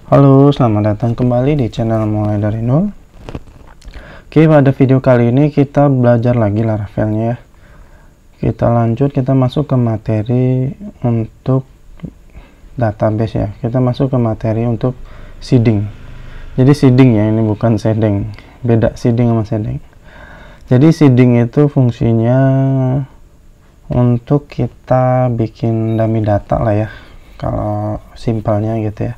Halo, selamat datang kembali di channel Mulai Dari Nol. Oke, pada video kali ini kita belajar lagi Laravelnya ya. Kita lanjut, kita masuk ke materi untuk database ya. Kita masuk ke materi untuk seeding. Jadi seeding ya, ini bukan shading. Beda seeding sama shading. Jadi seeding itu fungsinya untuk kita bikin dummy data lah ya. Kalau simpelnya gitu ya.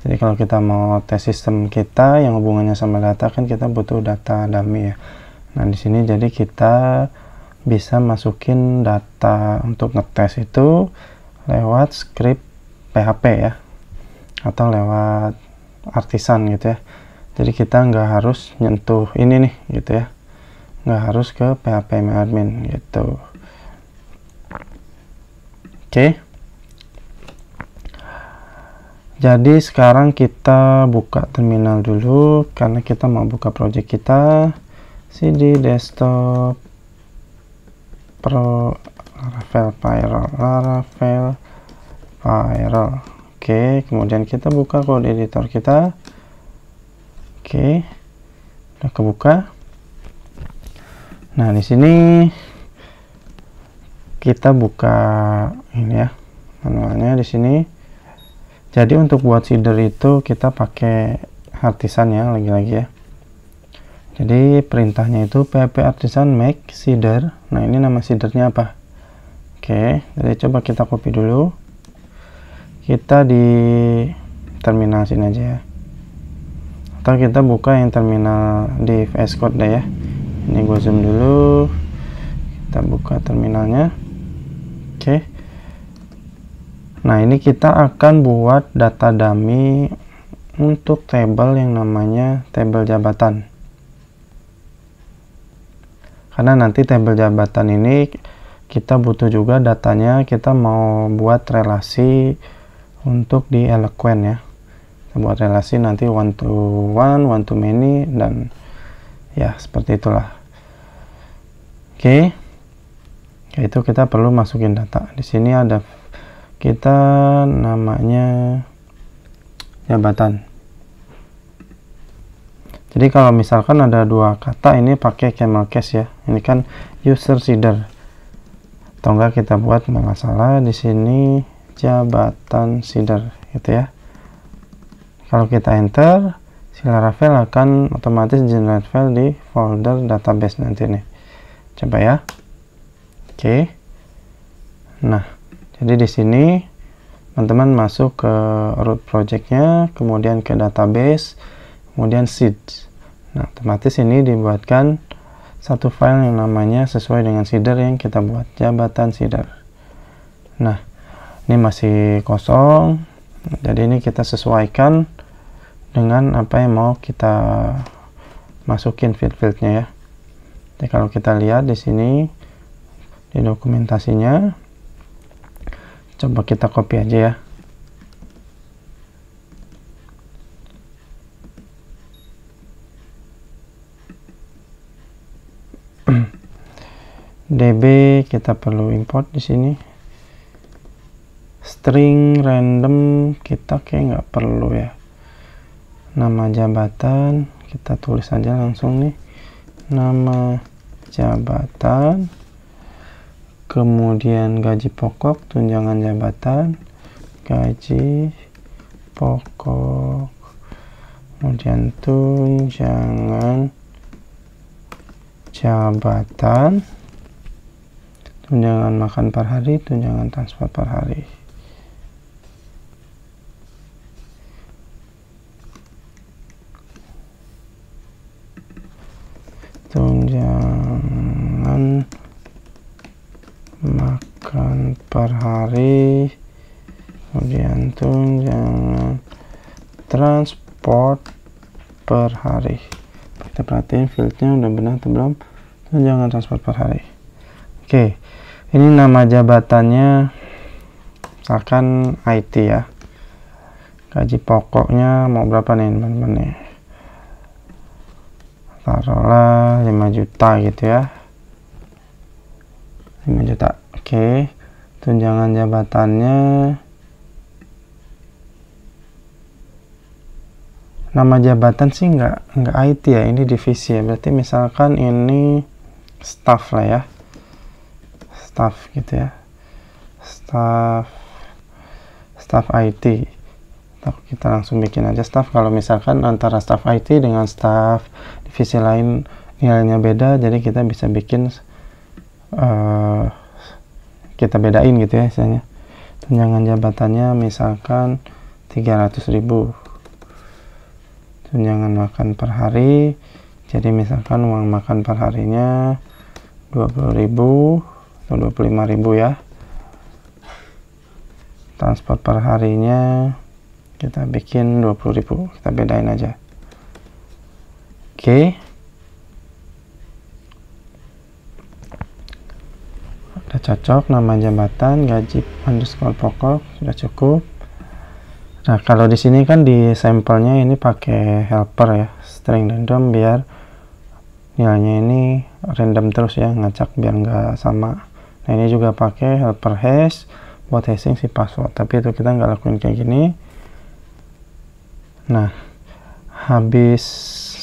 Jadi kalau kita mau tes sistem kita yang hubungannya sama data kan kita butuh data dummy ya. Nah di sini jadi kita bisa masukin data untuk ngetes itu lewat script PHP ya, atau lewat artisan gitu ya. Jadi kita nggak harus nyentuh ini nih gitu ya, nggak harus ke PHP admin gitu. Oke. Jadi sekarang kita buka terminal dulu karena kita mau buka project kita. cd desktop pro Laravel Firewall. Oke, kemudian kita buka code editor kita. Oke, udah kebuka. Nah di sini kita buka ini ya manualnya di sini. Jadi untuk buat seeder itu kita pakai artisan ya, lagi-lagi ya. Jadi perintahnya itu php artisan make seeder. Nah ini nama seedernya apa? Oke, jadi coba kita copy dulu. Kita di terminal sini aja ya. Atau kita buka yang terminal di VS Code deh ya. Ini gue zoom dulu. Kita buka terminalnya. Oke. Nah ini kita akan buat data dummy untuk table yang namanya table jabatan. Karena nanti table jabatan ini kita butuh juga datanya, kita mau buat relasi untuk di Eloquent ya. Kita buat relasi nanti one to one, one to many, dan ya seperti itulah. Oke. Itu kita perlu masukin data. Di sini ada kita namanya jabatan. Jadi kalau misalkan ada dua kata ini pakai camel case ya. Ini kan user seeder. Atau enggak kita buat nggak masalah di sini jabatan seeder gitu ya. Kalau kita enter, si Laravel akan otomatis generate file di folder database nanti nih. Coba ya. Oke. Nah, jadi di sini teman-teman masuk ke root projectnya, kemudian ke database, kemudian seed. Nah, otomatis ini dibuatkan satu file yang namanya sesuai dengan seeder yang kita buat, jabatan seeder. Nah, ini masih kosong. Jadi ini kita sesuaikan dengan apa yang mau kita masukin field-fieldnya ya. Jadi kalau kita lihat di sini di dokumentasinya, coba kita copy aja ya. DB kita perlu import di sini. String random kita kayak nggak perlu ya. Nama jabatan kita tulis aja langsung nih. Nama jabatan. Kemudian gaji pokok, tunjangan jabatan, gaji pokok, kemudian tunjangan jabatan, tunjangan makan per hari, tunjangan transport per hari. Tunjangan makan per hari, kemudian tunjangan transport per hari. Kita perhatiin fieldnya udah benar atau belum. Tunjangan transport per hari. Oke, ini nama jabatannya misalkan IT ya. Gaji pokoknya mau berapa nih teman-teman nih? Taruhlah 5 juta gitu ya. 5 juta. Oke. Tunjangan jabatannya nama jabatan sih nggak IT ya, ini divisi ya, berarti misalkan ini staff lah ya, staff gitu ya, staff IT. Kita langsung bikin aja staff. Kalau misalkan antara staff IT dengan staff divisi lain nilainya beda, jadi kita bisa bikin kita bedain gitu ya, misalnya tunjangan jabatannya misalkan 300.000, tunjangan makan per hari, jadi misalkan uang makan per harinya 20.000 atau 25.000 ya, transport per harinya kita bikin 20.000, kita bedain aja. Oke. Udah cocok, nama jabatan, gaji underscore pokok sudah cukup. Nah, kalau di sini kan di sampelnya ini pakai helper ya, string random, biar nilainya ini random terus ya, ngacak biar nggak sama. Nah, ini juga pakai helper hash buat hashing si password, tapi itu kita nggak lakuin kayak gini. Nah, habis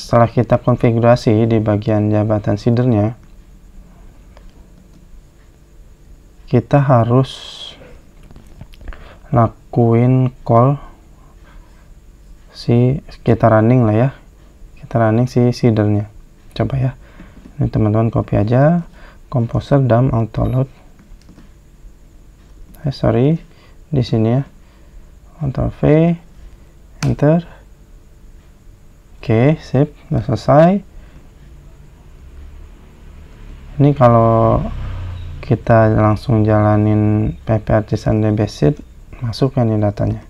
setelah kita konfigurasi di bagian jabatan seedernya, kita harus lakuin call kita running lah ya, kita running si seedernya. Coba ya, ini teman-teman copy aja, composer dam autoload, di sini ya, Ctrl V, enter. Oke, sip, udah selesai. Ini kalau kita langsung jalanin pp artisan dbseed, masuk kan nih datanya,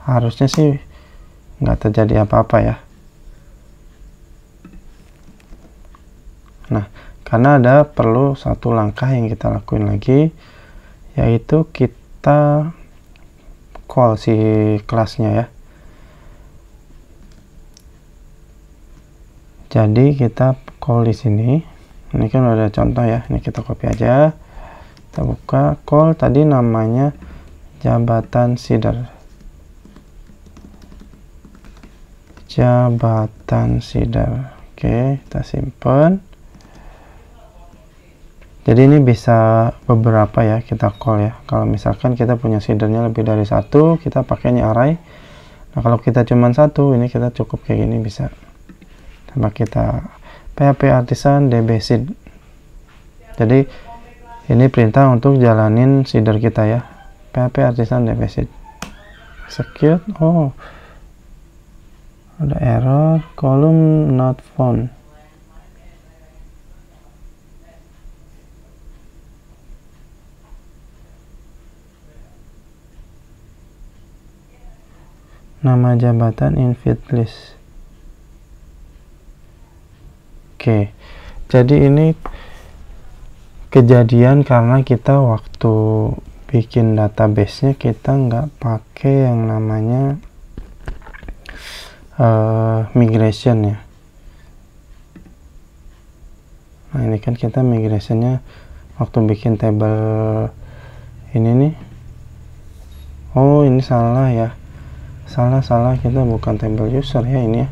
harusnya sih nggak terjadi apa-apa ya. Nah, karena ada perlu satu langkah yang kita lakuin lagi, yaitu kita call si kelasnya ya. Jadi kita call di sini. Ini kan udah ada contoh ya, ini kita copy aja, kita buka, call tadi namanya jabatan seeder, oke, kita simpen. Jadi ini bisa beberapa ya kita call ya, kalau misalkan kita punya seedernya lebih dari satu, kita pakainya array. Nah, kalau kita cuma satu, ini kita cukup kayak gini bisa. Coba kita php artisan dbseed. Jadi ini perintah untuk jalanin seeder kita ya, php artisan dbseed, execute. Oh, ada error, column not found. Nama jabatan invite list. Oke, jadi ini kejadian karena kita waktu bikin database-nya kita nggak pakai yang namanya migration ya. Nah, ini kan kita migrationnya waktu bikin table ini nih. Oh, ini salah ya, salah, kita bukan table user ya ini ya.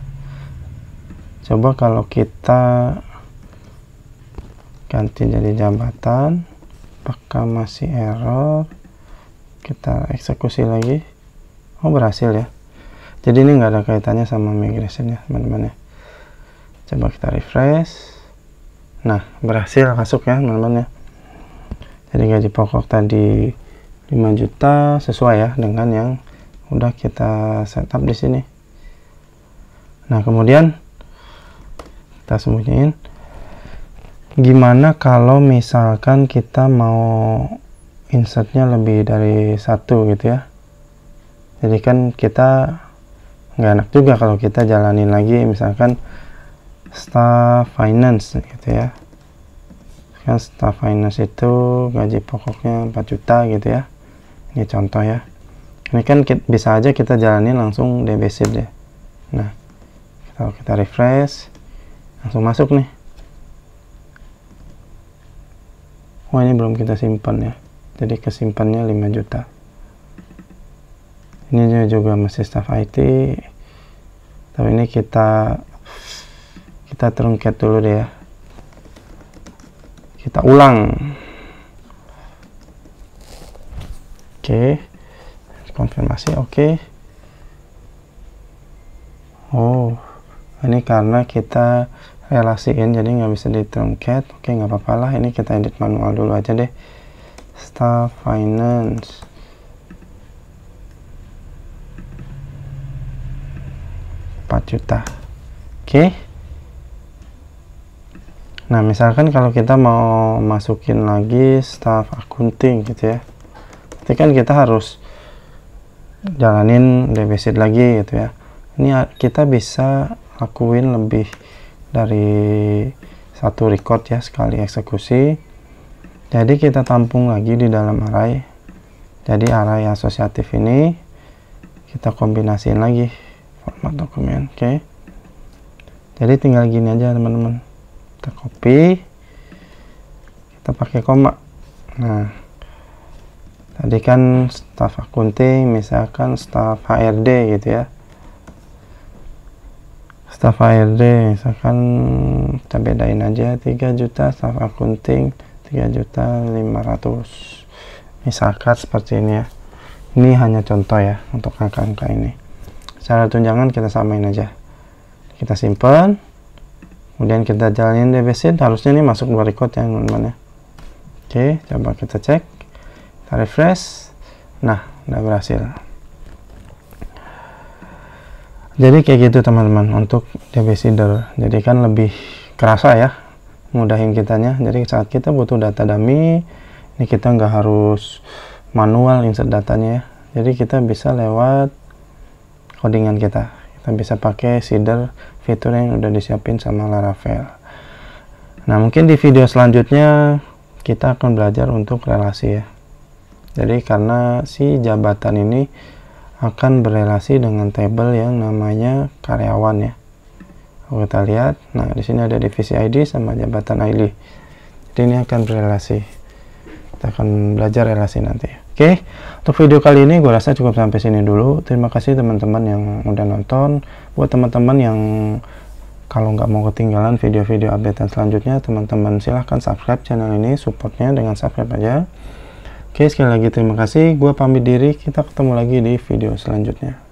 Coba kalau kita ganti jadi jabatan, apakah masih error? Kita eksekusi lagi. Oh, berhasil ya. Jadi ini nggak ada kaitannya sama migration ya teman-teman ya. Coba kita refresh. Nah, berhasil masuk ya teman-teman ya. Jadi gaji pokok tadi 5 juta sesuai ya dengan yang udah kita setup di sini. Nah, kemudian kita sembunyiin. Gimana kalau misalkan kita mau insertnya lebih dari satu gitu ya. Jadi kan kita nggak enak juga kalau kita jalanin lagi misalkan staff finance gitu ya. Kan staff finance itu gaji pokoknya 4 juta gitu ya. Ini contoh ya. Ini kan bisa aja kita jalanin langsung dbseed deh. Nah, kalau kita refresh langsung masuk nih. Oh, ini belum kita simpan ya, jadi kesimpannya 5 juta. Ini juga masih staff IT. Tapi ini kita truncat dulu deh ya. Kita ulang. Oke, konfirmasi. Oke. Oh, ini karena kita relasiin jadi nggak bisa di truncat. Oke, nggak apa-apa lah, ini kita edit manual dulu aja deh. Staff finance, Rp4 juta. Oke. Nah, misalkan kalau kita mau masukin lagi staff accounting gitu ya, nanti kan kita harus jalanin deposit lagi gitu ya. Ini kita bisa lakuin lebih dari satu record ya sekali eksekusi. Jadi kita tampung lagi di dalam array. Jadi array asosiatif ini kita kombinasiin lagi format dokumen. Oke. Jadi tinggal gini aja teman-teman. Kita copy, kita pakai koma. Nah, tadi kan staff accounting, misalkan staff HRD gitu ya. Staff HRD misalkan kita bedain aja 3 juta, staff accounting 3.500.000. Misalkan seperti ini ya. Ini hanya contoh ya untuk angka-angka ini. Secara tunjangan kita samain aja. Kita simpan. Kemudian kita jalanin deposit, harusnya ini masuk 2 record ya teman-teman ya. Oke, coba kita cek, kita refresh. Nah, udah berhasil. Jadi kayak gitu teman-teman untuk depositor. Jadi kan lebih kerasa ya, mudahin kitanya. Jadi saat kita butuh data dummy, ini kita nggak harus manual insert datanya ya. Jadi kita bisa lewat codingan kita. Kita bisa pakai seeder fitur yang udah disiapin sama Laravel. Nah, mungkin di video selanjutnya kita akan belajar untuk relasi ya. Jadi karena si jabatan ini akan berelasi dengan tabel yang namanya karyawan ya. Kalau kita lihat, nah di sini ada divisi ID sama jabatan ID. Jadi ini akan berelasi. Kita akan belajar relasi nanti. Oke, untuk video kali ini gue rasa cukup sampai sini dulu. Terima kasih teman-teman yang udah nonton. Buat teman-teman yang kalau nggak mau ketinggalan video-video updatean selanjutnya, teman-teman silahkan subscribe channel ini, supportnya dengan subscribe aja. Oke, sekali lagi terima kasih. Gue pamit diri, kita ketemu lagi di video selanjutnya.